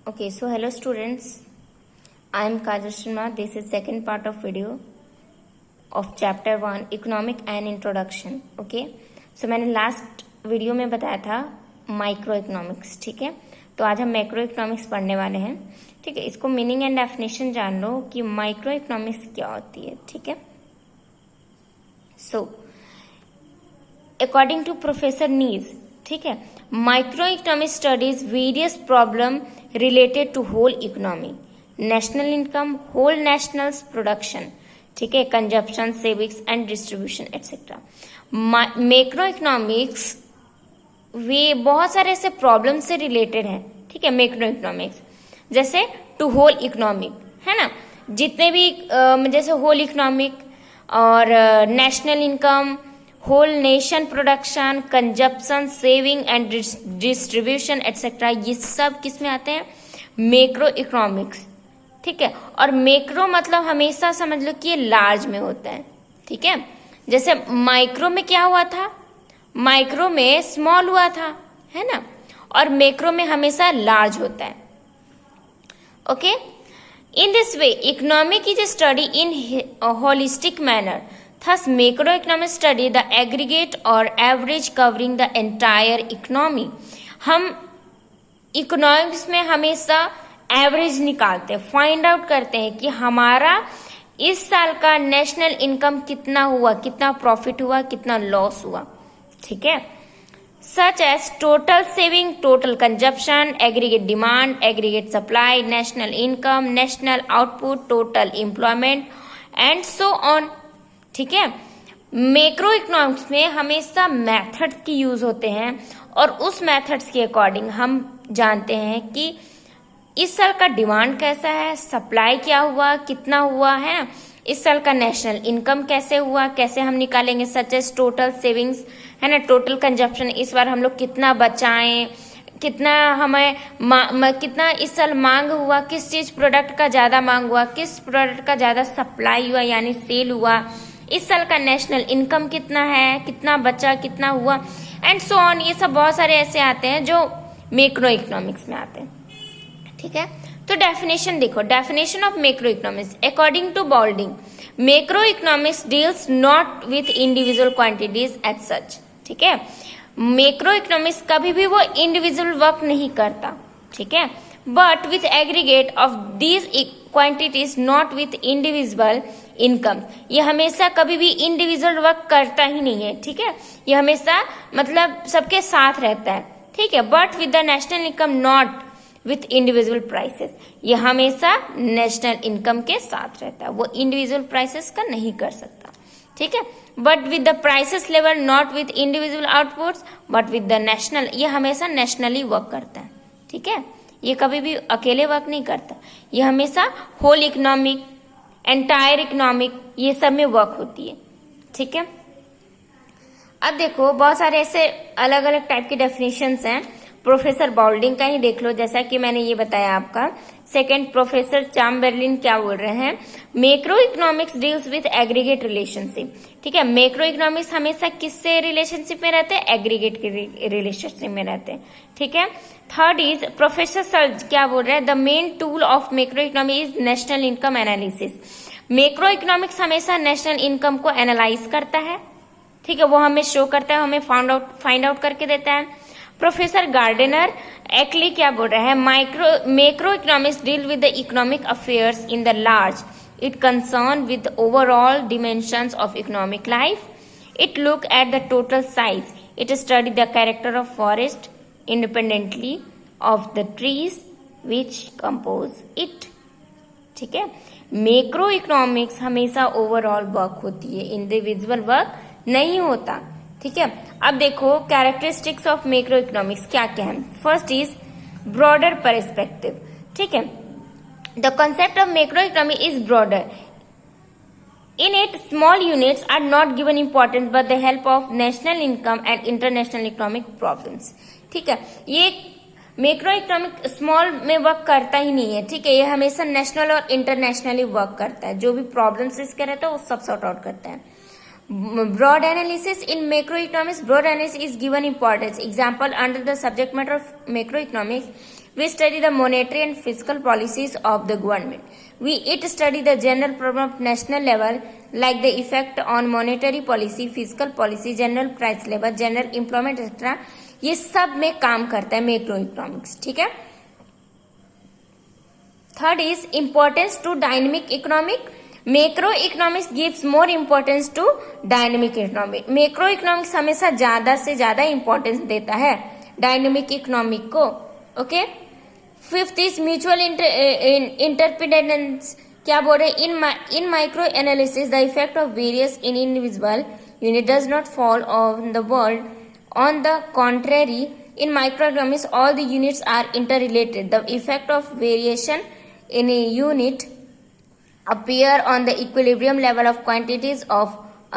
Okay, so hello students, I am Kajal Sharma. This is second part of video of chapter 1 economic and introduction. Okay, so मैंने last video में बताया था micro economics. ठीक है, तो आज हम मैक्रो इकोनॉमिक्स पढ़ने वाले हैं. ठीक है, इसको मीनिंग एंड डेफिनेशन जान लो कि माइक्रो इकोनॉमिक्स क्या होती है. ठीक है, सो अकॉर्डिंग टू प्रोफेसर नीज, ठीक है, micro economics studies various problem related to whole economy, national income, whole national production, ठीक है, consumption, savings and distribution etcetera. Macro economics वे बहुत सारे ऐसे प्रॉब्लम से रिलेटेड है. ठीक है, मैक्रो इकोनॉमिक्स जैसे टू होल इकोनॉमिक है ना, जितने भी जैसे होल इकोनॉमिक और national income, whole nation production, consumption, saving and distribution etcetera, ये सब किस में आते हैं? Macro economics. ठीक है, और मैक्रो मतलब हमेशा समझ लो कि ये लार्ज में होता है. ठीक है, जैसे माइक्रो में क्या हुआ था? माइक्रो में स्मॉल हुआ था, है ना, और मैक्रो में हमेशा लार्ज होता है. Okay, in this way economic is studied in a holistic manner. Thus macroeconomics study the aggregate or average covering the entire economy. हम इकोनॉमिक्स में हमेशा एवरेज निकालते हैं, फाइंड आउट करते हैं कि हमारा इस साल का नेशनल इनकम कितना हुआ, कितना प्रॉफिट हुआ, कितना लॉस हुआ. ठीक है, such as total saving, total consumption, aggregate demand, aggregate supply, national income, national output, total employment and so on. ठीक है, मैक्रो इकोनॉमिक्स में हमेशा मेथड्स की यूज होते हैं और उस मेथड्स के अकॉर्डिंग हम जानते हैं कि इस साल का डिमांड कैसा है, सप्लाई क्या हुआ, कितना हुआ, है ना, इस साल का नेशनल इनकम कैसे हुआ, कैसे हम निकालेंगे, सच एज टोटल सेविंग्स, है ना, टोटल कंजप्शन, इस बार हम लोग कितना बचाएं, कितना हमें कितना इस साल मांग हुआ, किस चीज प्रोडक्ट का ज्यादा मांग हुआ, किस प्रोडक्ट का ज्यादा सप्लाई हुआ यानी सेल हुआ, इस साल का नेशनल इनकम कितना है, कितना बचा, कितना हुआ एंड सो ऑन. ये सब बहुत सारे ऐसे आते हैं जो मैक्रो इकोनॉमिक्स में आते हैं. ठीक है, तो डेफिनेशन देखो, definition of macro economics according to Boulding, macro economics deals not with individual quantities as such. ठीक है, मैक्रो इकोनॉमिक्स कभी भी वो इंडिविजुअल वर्क नहीं करता. ठीक है, but with aggregate of these quantities, not with individual income. ये हमेशा कभी भी इंडिविजुअल वर्क करता ही नहीं है. ठीक है, ये हमेशा मतलब सबके साथ रहता है. ठीक है, but with the national income not with individual prices, ये हमेशा नेशनल इनकम के साथ रहता है, वो इंडिविजुअल प्राइसेस का नहीं कर सकता. ठीक है, but with the prices level not with individual outputs but with the national, ये हमेशा नेशनली वर्क करता है. ठीक है, ये कभी भी अकेले वर्क नहीं करता, ये हमेशा होल इकोनॉमिक, एंटायर इकोनॉमिक, ये सब में वर्क होती है. ठीक है, अब देखो बहुत सारे ऐसे अलग अलग टाइप के डेफिनेशंस हैं. प्रोफेसर बॉल्डिंग का ही देख लो, जैसा कि मैंने ये बताया आपका. सेकंड, प्रोफेसर चैम्बरलिन क्या बोल रहे हैं? Macro economics deals with aggregate relationship. ठीक है, मैक्रो इकोनॉमिक्स हमेशा किससे रिलेशनशिप में रहते हैं? एग्रीगेट के रिलेशनशिप में रहते हैं. ठीक है, थर्ड इज प्रोफेसर सर्ज क्या बोल रहे हैं? The main tool of macro economy is national income analysis. Macro economics हमेशा नेशनल इनकम को एनालाइज करता है. ठीक है, वो हमें शो करता है, हमें फाइंड आउट करके देता है. प्रोफेसर गार्डनर एक्ली क्या बोल रहे हैं? Macro economics deal with the economic affairs in the large. It concern with overall dimensions of economic life. It look at the total size. It study the character of forest independently of the trees which compose it. ठीक है, macro economics हमेशा overall work होती है, individual work नहीं होता. ठीक है, अब देखो कैरेक्टरिस्टिक्स ऑफ मैक्रो इकोनॉमिक्स क्या क्या है. First is broader perspective. ठीक है, the concept of macro economy is broader. In it small units are not given importance but the help of national income and international economic problems. ठीक है, ये macro economic small में work करता ही नहीं है. ठीक है, ये हमेशा नेशनल और इंटरनेशनली वर्क करता है, जो भी प्रॉब्लम्स इसके रहते हैं वो सब सॉर्ट आउट करता है. Broad analysis in macroeconomics. Broad analysis is given importance. Example under the subject matter of macroeconomics. We study the monetary and fiscal policies of the government. It study the general problem of national level like the effect on monetary policy, fiscal policy, general price level, general employment etc. ये सब में काम करता है macro economics. ठीक है. Third is importance to dynamic economic. Macro economics gives more importance to dynamic economic. Macro economics हमेशा ज्यादा से ज्यादा इंपॉर्टेंस देता है डायनेमिक इकोनॉमिक को. Okay. Fifth is mutual interdependence. क्या बोल रहे in micro analysis the effect of various in individual unit does not fall on the world. On the contrary in microeconomics all the units are interrelated. The effect of variation in a unit appear on the equilibrium level of quantities of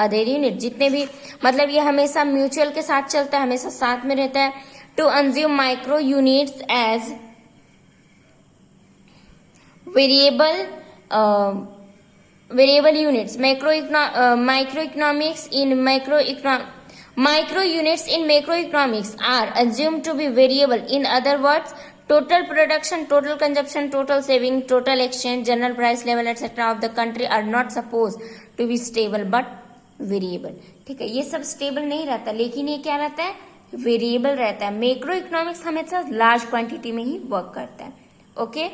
other unit. जितने भी मतलब ये हमेशा mutual के साथ चलता है, हमेशा साथ में रहता है. To assume micro units as variable units. Micro units in macroeconomics are assumed to be variable. In other words, total production, total consumption, total saving, total exchange, general price level etc. of the country are not supposed to be stable but variable. ठीक है, ये सब stable नहीं रहता, लेकिन ये क्या रहता है, वेरिएबल रहता है. मैक्रो इकोनॉमिक्स हमेशा लार्ज क्वांटिटी में ही वर्क करता है. ओके.